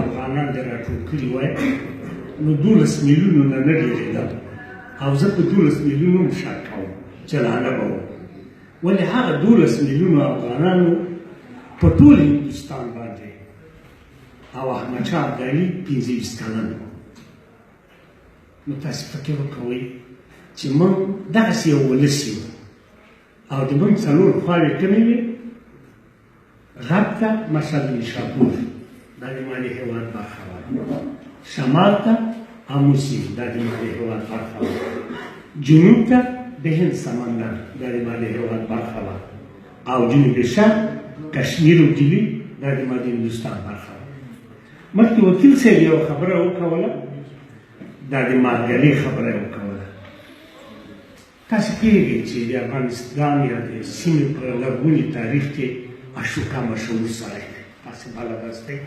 افغانان دې راټول کړي وای نو 12 میلیونو نه ډېرېدل او زه په 12 میلیونو هم شک کوم چې لاله به وه ولې هغه 12 میلیونو افغانانو په ټول هندوستان باندې او احمدشاه ابدالي 25 کلن و نو تاسې فکر وکوئ چې موږ دغسې یو ولس یو او د موږ څلور خواوې کومې وې غرب ته مشهد نیشاپور دا د ما د هېواد برخه وه شمال ته اموسي دا د ما د هېواد برخه وه جنوب ته د هند سمندر دا د ما د هېواد برخه وه او جنوب شرق کشمیر او ډیلي دا د ما د هندوستان برخه وه مخکې وکیل صاحب یوه خبره وکوله دا د مارګلې خبره یې وکوله تاسې پوهېږئ چې د افغانستان یا د سیمې په لرغوني تاریخ کې اشوکا مشهور سړی دی تاسې بلد یاستئ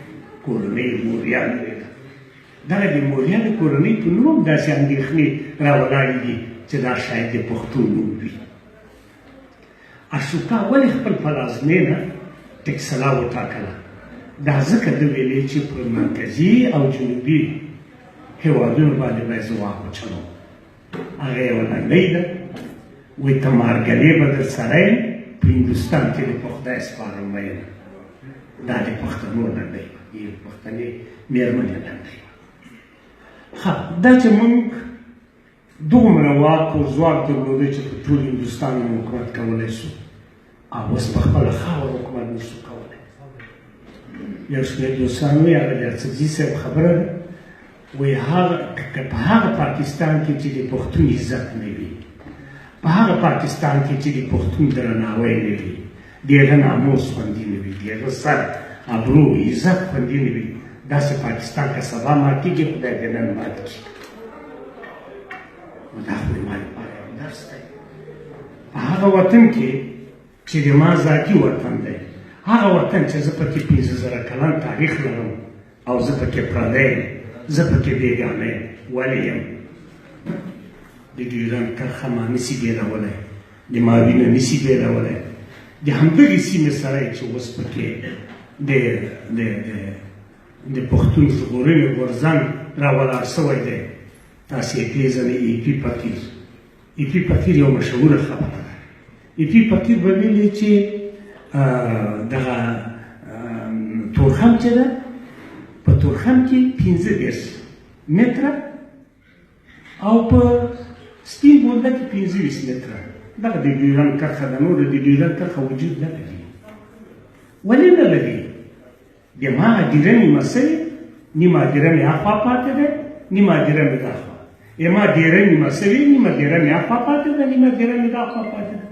کورنۍ موریان ویله دغه د موریانو کورنۍ په نوم هم داسې اندېښنې راولاړې دي چې دا شاید د پښتو نوم وي اشوکا ولې خپل پلازمینه ټکسلا وټاکله دا ځکه ده ویلې چې په مرکزي او جنوبي هېوادونو باندې باید زه واک وچلوم هغه یوه لنډۍ ده وایي ته مارګلې به در سره یم په هندوستان کې د په خدای سپارم ویله دا د پښتنو لنډۍ وه د پښتنې مېرمنې لنډۍ وه ښه دا چې موږ دومره واک او ځواک درلوده چې په ټول هندوستان هم حکومت کولی شو او اوس په خپله خاوره حکومت نشو کولی یو شمېر دوستان وایي هغه د ارڅکزي صاحب خبره ده وایي که په هغه پاکستان کې چې د پښتون عزت نه وي په هغه پاکستان کې چې د پښتون درناوی نه وي د هغه ناموس خوندي نه وي د هغه سر ابرو عزت خوندي نه وي داسې پاکستان که سبا ماتېږي خدای دې نن مات کړي نو دا خو د ما لپاره یو درس دی په هغه وطن کې چې د ما ذاتي وطن دی هغه وطن چې زه پکې 15,000 کلن تاریخ لرم او زه پکې پردی یم زه پکې بېګانه یم ولې یم د ډیورنډ کرښه ما نسي بېلولی د ما وینه نسي بېلولی د همدغې سیمې سړی چې اوس پکې د پښتون ژغورنې غورځنګ راولاړ شوی دی تاسې یې پېژنئ ایپي فقیر ایپي فقیر یو مشهوره خبره ده ایپي فقیر به ویلې چې دغه تورخم چې ده په تورخم کې 15 متره او په سپین بولده کې 25 متره دغه د ډیورنډ کرښه ده نور د ډیورنډ کرښه وجود نه لري ولې نه لري د هماغه ډیره نیمه سوې نیمه ډیره مې هاخوا پاتې ده نیمه ډیره مې داخوا ما ډیره نیمه سوې نیمه ډیره مې هاخوا پاتې ده نیمه ډیره مې داخوا پاتې ده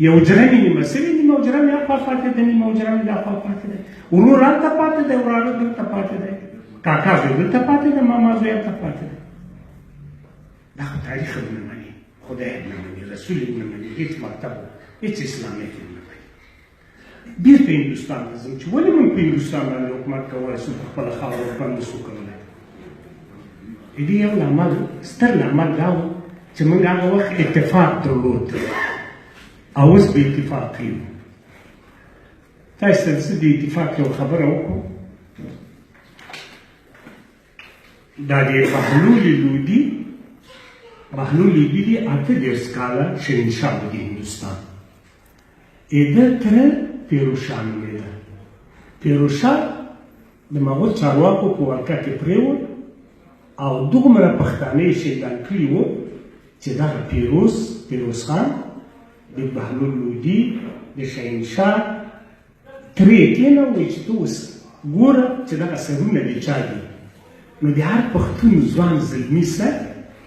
یو حجره مې نیمه سوې نیمه حجره مې هاخوا پاتې ده نیمه حجره مې داخوا پاتې ده ورور هلته پاتې ده وراره دلته پاتې ده کاکا زوی دلته پاتې ده ماما زوی هلته پاتې ده دا خو تاریخ هم نه مني خدای هم نه مني رسول هم نه مني هېڅ مکتب هېڅ اسلامیت هم نه مني بېرته هندوستان ته ځم چې ولې موږ په هندوستان باندې حکومت کولی شو په خپله خاوره حکومت نه شو کولی د دې یو لامل ستر لامل دا و چې موږ هغه وخت اتفاق درلود او اوس بې اتفاقي یو تاسو ته زه د اتفاق یو خبره وکړم دا د بهلول لودي دی 8 کاله شهنشاه و د هندوستان ده تره پیروشاه نومېده پیروشاه د مغول چارواکو په ولکه کې پرېوت او دومره پښتانه یې شهیدان کړي وو چې دغه پیروز خان د بهلول لودي د شهنشاه ترې یې کېنوی چې ته اوس ګوره چې دغه سرونه د چا دي نو د هر پښتون ځوان زلمي سر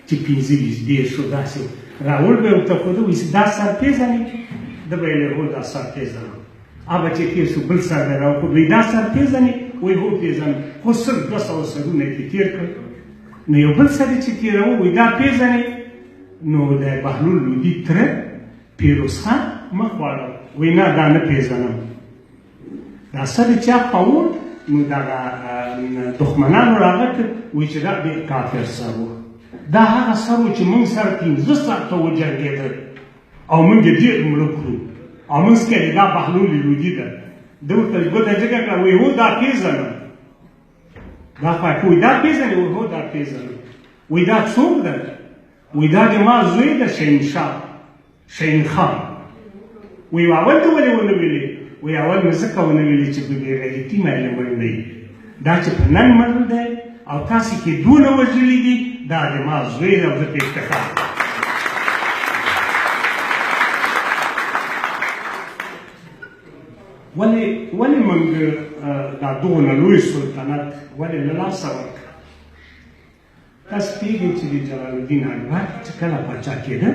چې 15 شو داسې راول به یې ورته ښوده وایي دا سر پېژنې ده به یې هو دا سر پېژنم هغه چې تېر شو بل سر به یې راوښود وایي دا سر پېژنې وایي هو پېژنم خو صرف 200 سرونه یې تېر کړ نو یو بل سر یې چې تېروه وایي دا پېژنې نو د بهلول لودي تره پیروز خان مخ واړو وایي نه دا نه پېژنم دا سر یې چا خوا نو دغه دښمنانو راغه کړ وایي چې دا ډېر کافر سر و دا هغه سر و چې موږ سره 15 ساعته وجنګېدل او موږ یې ډېر مړه کړو او موږ کې دا بهلول لودي ده ده ورته ګوته جګه کړه وایي هو دا پېژنم دا خواکه وایي دا پېژنې؟ هو دا پېژنم. وایي دا څوک ده؟ وایي دا د ما زوی ده شهین خان. وایي اول ته ولې ونه ویلې؟ وایي اول مې ځکه ونه ویلې چې په بې غیرتي باندې مړ نه وي. دا چې په نن مړ دی او تاسې کې دونه وژلي دي دا د ما زوی ده او زه پرې افتخار کوم. ولې موږ دا دغونه لوی سلطنت ولې له لاسه ورکړه؟ تاسو پوهېږئ چې د جلال الدین اکبر چې کله پاچا کېده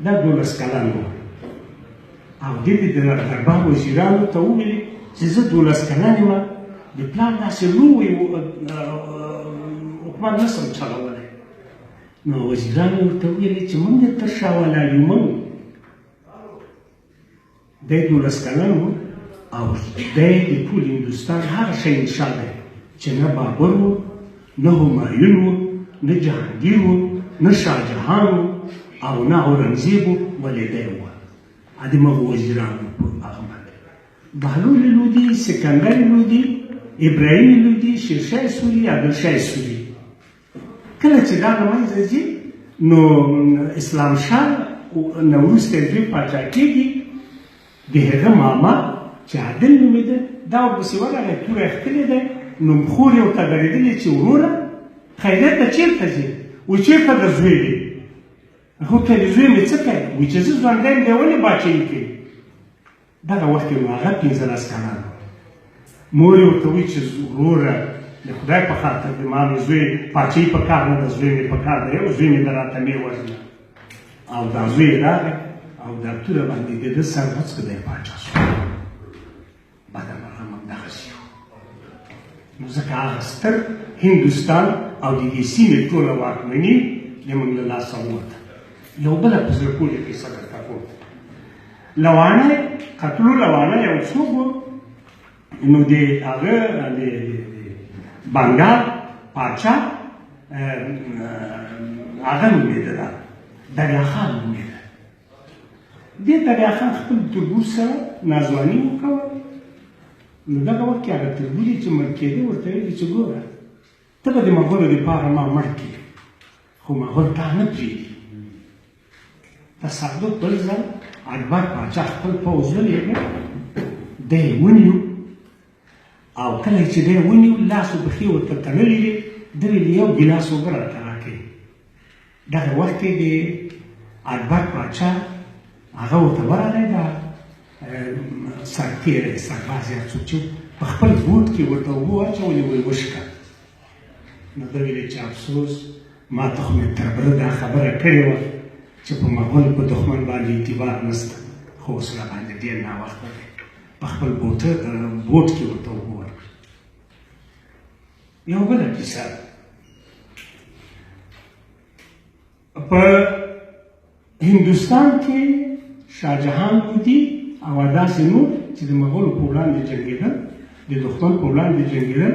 دا 12 کلن و او دې د دربار وزیرانو ته وویلې چې زه 12 کلن یم، د پلار داسې لوی حکومت نشم چلولی. نو وزیرانو ورته وویلې چې موږ د تر شا ولاړ یو، موږ دی 12 کلن و او دی د ټول هندوستان هغه شهنشاه دی چې نه بابر و، نه همایون و، نه جهانګیر و، نه شاهجهان و او نه اورنګزیب و، ولې دی و. د مغو وزیرانو په هغه باندې بهلول لودي، سکندر لودي، ابراهیم لودي، شیرشاه سوري، عادلشاه سوري. کله چې دا له منځه ځي نو اسلام شاه نه وروسته دوی پاچا کېږي، د هغه ماما چې عادل نومېده دا ورپسې ورغی، توره یې ښکلې دی. نو خور یې ورته درېدلې چې وروره خیریت ته چېرته ځې؟ وایي چېرته د زوی دی؟ هغه ورته ویل زوی مې څه کوي؟ وایي چې زه ژوندی یم دی ولې باچایي کوي؟ دغه وخت کې نو هغه 15 کلن و. مور یې ورته وایي چې وروره د خدای په خاطر د ما مې زوی پاچایي په کار نه ده، زوی مې په کار دی، یو زوی مې ده راته مې وژنه. او دا زوی یې راغی او دا توره باندې د ده سر غوڅ کړ، دی پاچا شو. بدمرغه موږ دغسې یو. نو ځکه هغه ستر هندوستان او د دې سیمې ټوله واکمني د موږ له لاسه ووته. یو بله په زړه پورې کیسه درته کوم. لواڼی قتلو لواڼی یو څوک و، نو د هغه د بنګال پاچا هغه نومېده ده دریاخان نومېده. دې دریاخان خپل تربور سره نازواني وکړه. نو دغه وخت کې هغه تربور یې چې مړ کېده ورته ویلي چې ګوره ته به د مغولو دپاره ما مړ کړې خو مغول تا نه پرېږدي. تصادف بل ځل اکبر پاچا خپل پوځ ولېږه، دی یې ونیو او کله چې دی یې ونیو لاس و پښې ورته تړلې وې، ده ویل یو ګیلاس اوبه راته راکړئ. دغه وخت کې د اکبر پاچا هغه ورته ورغی، دا سرتېری سرباز یا څوک چې په خپل بوټ کې ورته اوبه واچولې ویې وشکه. نو ده ویلې چې افسوس ما ته خو مې تر بله دا خبره کړې وه چې په مغول په دښمن باندې اعتبار نشته، خو اوس راباندې ډېر ناوخته دی. په خپل بوټ کې ورته اوبه ورکړه. یو بله کیسه په هندوستان کې شاهجهان لودي او داسې نور چې د مغولو په وړاندې جنګېدل، د دښمن په وړاندې جنګېدل،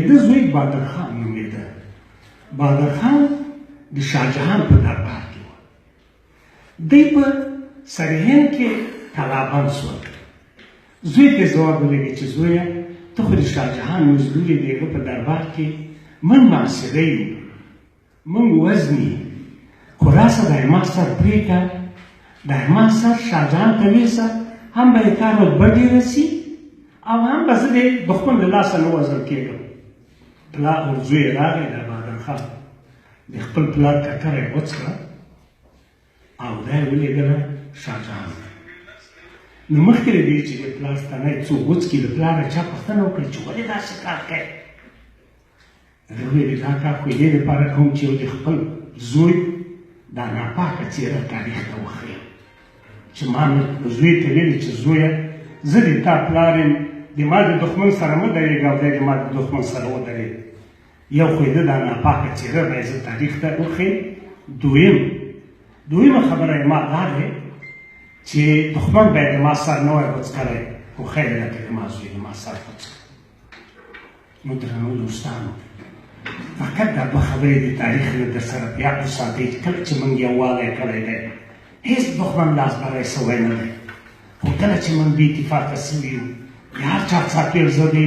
د زوی بادرخان نومېده. بادرخان د شاهجهان په دربار کې و. دی په سرهند کې کلابند شول. زوی ته ځواب ولګېد چې زویه ته خو د شاهجهان مزدور یې، د هغه په دربار کې موږ محاصره یو، موږ وزني، خو راسه د ما سر پرېږده، د ما سر شاهجهان ته ویسه، هم به یې کار رتبه ډېره سي او هم به زه د دښمن له لاسه نه وژل کېږم. پلار زوی یې راغی، د بادرخان د خپل پلار ککره یې غوڅ کړه او دا یې ولېږله شاهجهان. نو مخکې له دې چې د پلار ستنه یې څوک غوڅ کړي، د پلاره چا پوښتنه وکړه چې ولې داسې کار کوې؟ هغه ویلې دا کار خو دې لپاره کوم چې یو د خپل زوی دا ناپاکه څېره تاریخ ته وښیم، چې ما مې زوی ته ویلي چې زویه زه د تا پلار یم، د ما د دښمن سره مه درېږه او دی د ما د دښمن سره ودرېږه. یو خو یې ده دا ناپاکه څېره به یې زه تاریخ ته وښیم. دویمه خبره یې ما دا دی چې دښمن به یې د ما سر نه وای غوڅ کړی، خو خیر ده که د ما زوی د ما سر غوڅ کړي. نو درنو دوستانو، فقط دا دوه خبرې د تاریخ نه در سره په یاد وساتئ چې کله چې موږ یووالی کړی دی هېڅ دښمن لاس بری سوی نه دی، خو کله چې موږ بې اتفاقه سوي یو د هر چا څاپېر زدی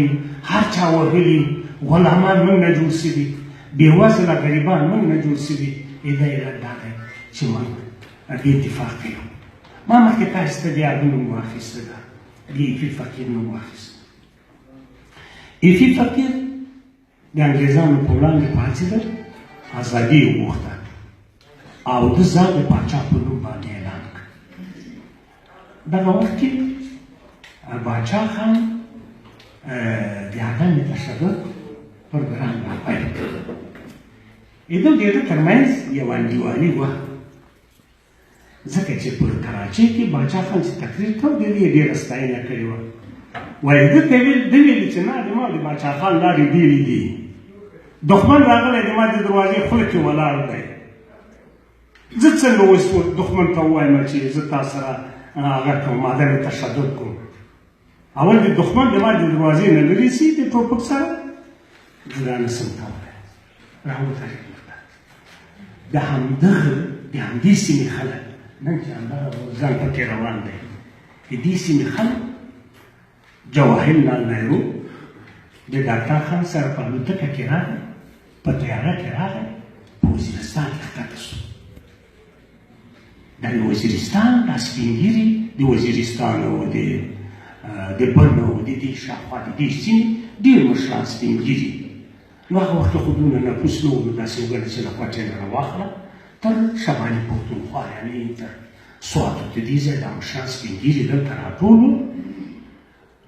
هر چا وهلي غلامان موږ نه جوړ شوي بېوزله غریبان موږ نه جوړ شوي دا علت دا دی چې موږ دې اتفاق کوو ما مخکې تاسو ته د هغه نوم واخیسته ده د ایفي فقیر نوم واخیسته ایفي فقیر د انګریزانو په وړاندې پاڅېدل ازادي یې وغوښته او ده ځان د پاچا په نوم باندې اعلان کړ دغه وخت کې باچا خان د عدم تشدد پروګرام راپیل کړ د ده ترمنځ یوه انډیوالي وه ځکه چې په کراچۍ کې باچا خان چې تقریر کړ د دې ډېره ستاینه کړې وه وایي ده ته ویلي چې نه د ما د باچا خان لارې ډېرې دي دښمن راغلی د ما د دروازې خوله کې ولاړ دی زه څنګه اوس دښمن ته ووایم چې زه تا سره هغه کوم عدم تشدد کوم اول د دښمن د ما د دروازې نه لرې سي د ټوپک سره زه دا نسم کولی راوتلی ورته د همدې سیمې خلک نن چې همدغه ځان پکې روان دی د دې سیمې خلک جواهرلال نهرو د ډاکټر خان سره په الوتکه کې راغی په طیاره کې راغی په وزیرستان کې ښکته شو دا د وزیرستان دا سپین ږیري د وزیرستان او د بن او د دې شاوخوا د دې سیمې ډېر مشران سپین ږیري نو هغه وخت خو دونه نفوس نه و نو داسې وګڼه چې له کوټې نه راواخله تر شمالي پښتونخوا یعنې تر سواتو د دې ځای دا مشران سپین ږیري دلته راټول وو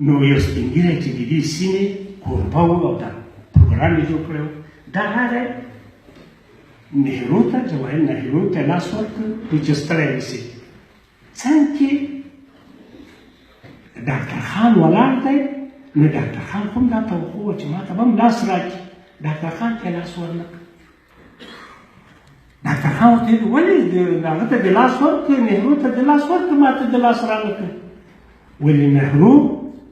نو یو سپین ږیری چې د دې سیمې کوربه و او دا پروګرام یې جوړ کړی و دا راغی نهرو ته جواهر نهرو ته لاس ورکړ چې ستړی نه شي څنګ کې ډاکټر خان ولاړ دی نو ډاکټر خان خو هم دا توقع وه چې ما ته به هم لاس راکړي ډاکټر خان ته یې لاس ورنه کړ ډاکټر خان ورته ویل ولې هغه ته دې لاس ورکړ نهرو ته دې لاس ورکړ ما ته دې لاس رانه کړ ولې نهرو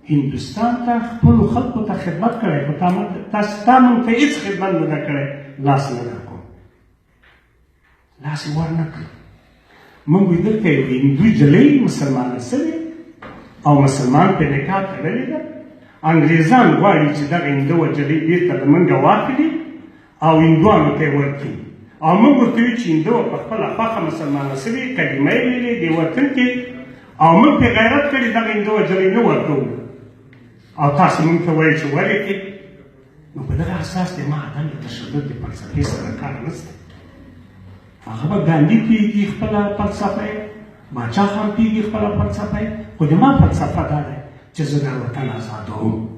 هندوستان ته خپلو خلکو ته خدمت کړی خو تا موږ ته هېڅ خدمت نه ده کړی لاس نه درکوم لاس یې ورنه کړ موږ وی دلته یو هندو نجلۍ مسلمانه شوې او مسلمان پرې نکاح تړلې ده انګریزان غواړي چې دغه هندوه نجلۍ بېرته له موږ واخلي او هندوانو ته یې ورکړي او موږ ورته ویو چې هندوه په خپله خوښه مسلمانه شوې کلمه یې ویلې دې وطن کې او موږ پرې غیرت کړي دغه هندوه نجلۍ نه ورکوو او تاسو موږ ته وایي چې ولې کې نو په دغه اساس د ما عدم تشدد د فلسفې سره کار نشته هغه به ګاندي پوهېږي خپله فلسفه یې باچا خان پوهېږي خپله فلسفه یې خو د ما فلسفه دا دی چې زه دا وطن ازادوم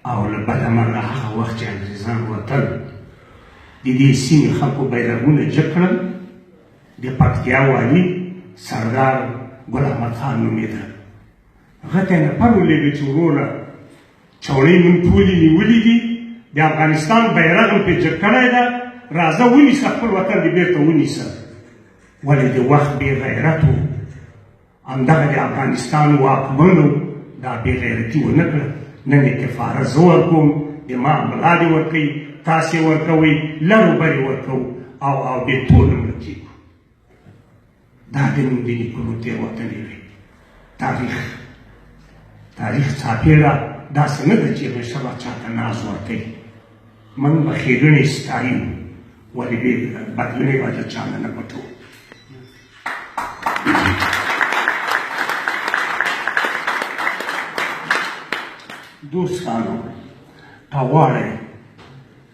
او له بده مرغه هغه وخت چې انګریزان وطن د دې سیمې خلکو بیرغونه جګ کړل د پکتیا والي سردار ګل احمد خان نومېده هغه ته یې نفر ولېږه چې وروره چوڼۍ موږ ټولې نیولي دي د افغانستان بیرغ هم پرې جګ کړی ده راځه ونیسه خپل وطن دې بېرته ونیسه ولې د وخت بې غیرتو همدغه د افغانستان واکمنو دا بې غیرتي ونه کړه نن یې کفاره زه ورکوم د ما ملا دې ورکوي تاسې ورکوئ لرو برې ورکوو او بې ټول مړه کېږو دا د موږ د نیکونو تېروتنې وې تاریخ څاپېړه داسې نه ده چې همیشه به چاته ناز ورکوي موږ به ښېګڼې ستایو ولې بدلونې به د چا نه پټو دوستانو که غواړئ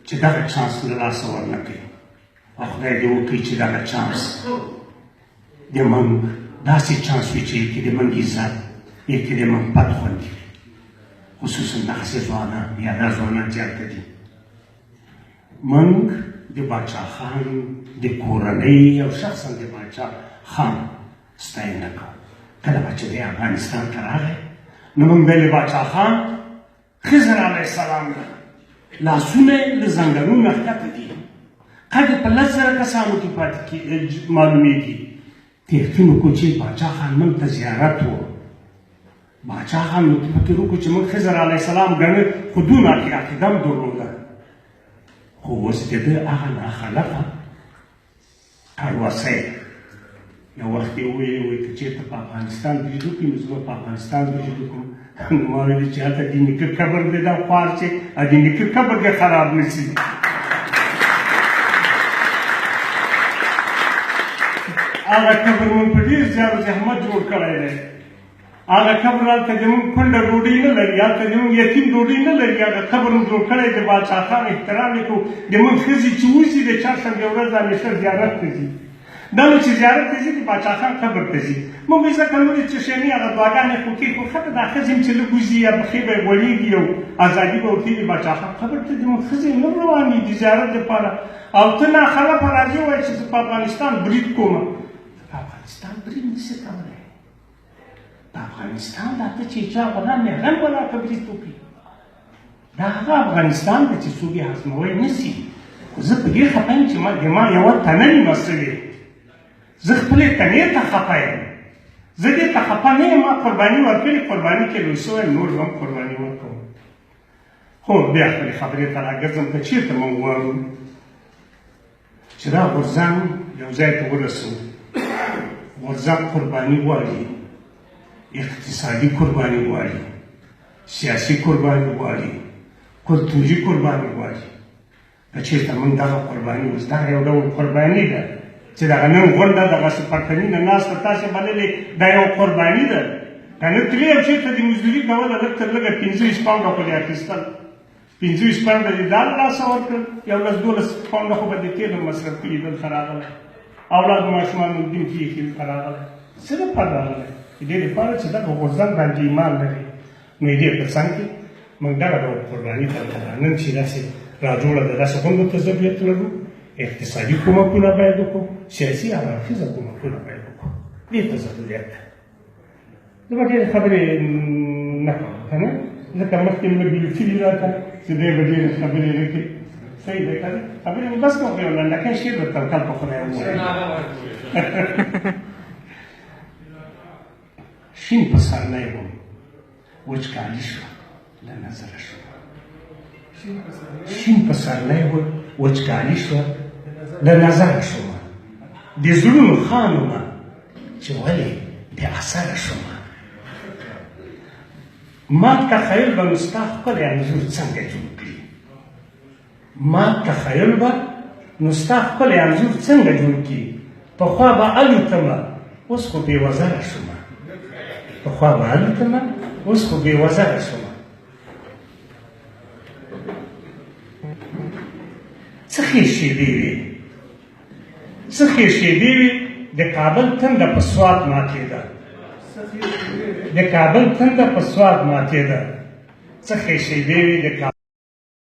چې دغه چانس له لاسه ورنه کړئ او خدای دې وکړي چې دغه چانس د موږ داسې چانس وي چې یې کې د موږ عزت یې کې د موږ بد خوندي خصوصا دغسې ځوانان یا دا ځوانان چې هلته دي موږ د باچا خان د کورنۍ او شخصا د باچا خان ستاینه کوو کله به چې دی افغانستان ته راغی نو موږ به له باچا خان خضر علیه السلام نه لاسونه یې له ځنګلونو نه ښکته دي قد یې په 10,000 کسانو کې معلومېږي تېښتونو کو چې باچا خان موږ ته زیارت و باچا خان نو فکر وکړو چې موږ خضر علیه السلام ګڼو خو دونه عقیده هم درلوده خو اوس د ده هغه ناخلفه کړوسی یو وخت یې وویلې وایي که چېرته په افغانستان بریدو کړي نو زه به په افغانستان بریدو کوم نو ما ویل چې هلته د نیکه قبر دی دا خوار چې د نیکه قبر دې خراب نه شي. هغه قبر مونږ په ډېر زیار و زحمت جوړ کړی دی. هغه قبر هلته زموږ کونډه ډوډۍ نه لري، هلته زموږ یتیم ډوډۍ نه لري. هغه قبر مو جوړ کړی د باچا خان احترام یې کوو. زموږ ښځې چې وځي د چهارشنبې ورځ همیشه زیارت ته ځي. دا نو چې زیارت ته ځي د باچا خان قبر ته ځي. مونږ یې ځکه نورې څه شی نه هغه دعاګانې خو کوي، خو ښه ده دا ښځې هم چې لږ وځي یا پښې به یې غوړېږي او ازادي به ورکوي د باچا خان قبر ته زموږ ښځې نه روان دي د زیارت دپاره. او ته ناخلفه راځې ووایې چې زه په افغانستان برید کوم. په افغانستان برید نشي کولی. په افغانستان دا ته چې چا غلام مهرن ولا که برید وکړي، دا هغه افغانستان دی چې څوک یې هضموی نه شي. خو زه په دې خفه یم چې ما یوه تنه نیمه شوې، زه خپلې تنې ته خفه یم. زه دې ته خفه نه یم، ما قرباني ورکړې، قرباني کې لوی شوی، نور هم قرباني ورکوم. خو بیا خپلې خبرې ته راګرځم که چېرته موږ وایو چې دا غورځنګ یو ځای ته ورسوو. غورځنګ قرباني غواړي، اقتصادي قرباني غواړي، سیاسي قرباني غواړي، کلتوري قرباني غواړي. که چېرته موږ دغه قرباني اوس دغه یو ډول قرباني ده چې دغه نن غونډه دغسې پرتني نه ناسته تاسې بللې دا یو قرباني ده. که نه تلې او چېرته دې مزدوري کوله لږ تر لږه 15 پاونډه خو دې اخیستل، 15 پاونډه دې دا له لاسه ورکړل، 11-12 پاونډه خو به دې تېل مصرف کړي دلته راغلی، اولاد ماشومان دین کې ایښي دلته راغلی. څه دپاره راغلی؟ د دې لپاره چې دغه غورځنګ باندې ایمان لري. نو د دې په څنګ کې موږ دغه ډول قرباني ته نن چې داسې راجوړه ده، داسې غونډو ته ضرورت لرو. اقتصادي کومکونه باید وکړو، سیاسي او اړخیزه کومکونه باید وکړو. دې ته ضرورت ده. زه به ډېرې خبرې نه کوم که نه، ځکه مخکې مې لږ لیکلي راته چې دی به ډېرې خبرې نه کوي. صحیح دی که نه؟ خبرې مې بس کوم، یو لنډکی شعر به توکل په خدای ووایم. شین پسرلی وم وچکالي شوه له نظره شوه. شین پسرلی وم وچکالي شوه له نظره شوه. د زړونو خان ومه چې ولې بې اثره شومه. ما تخیل به نو ستا ښکلی انځور څنګه جوړ کړي، ما تخیل به نو ستا ښکلی انځور څنګه جوړ کړي. پخوا به الوتمه اوس خو بې وزره شومه، پخوا به الوتمه اوس خو بې وزره شومه. څه ښې شېبې وې، څه ښې شېبې وې. د کابل تنده په سوات ماتېده، د کابل تنده په سوات ماتېده. څه ښې شېبې وې د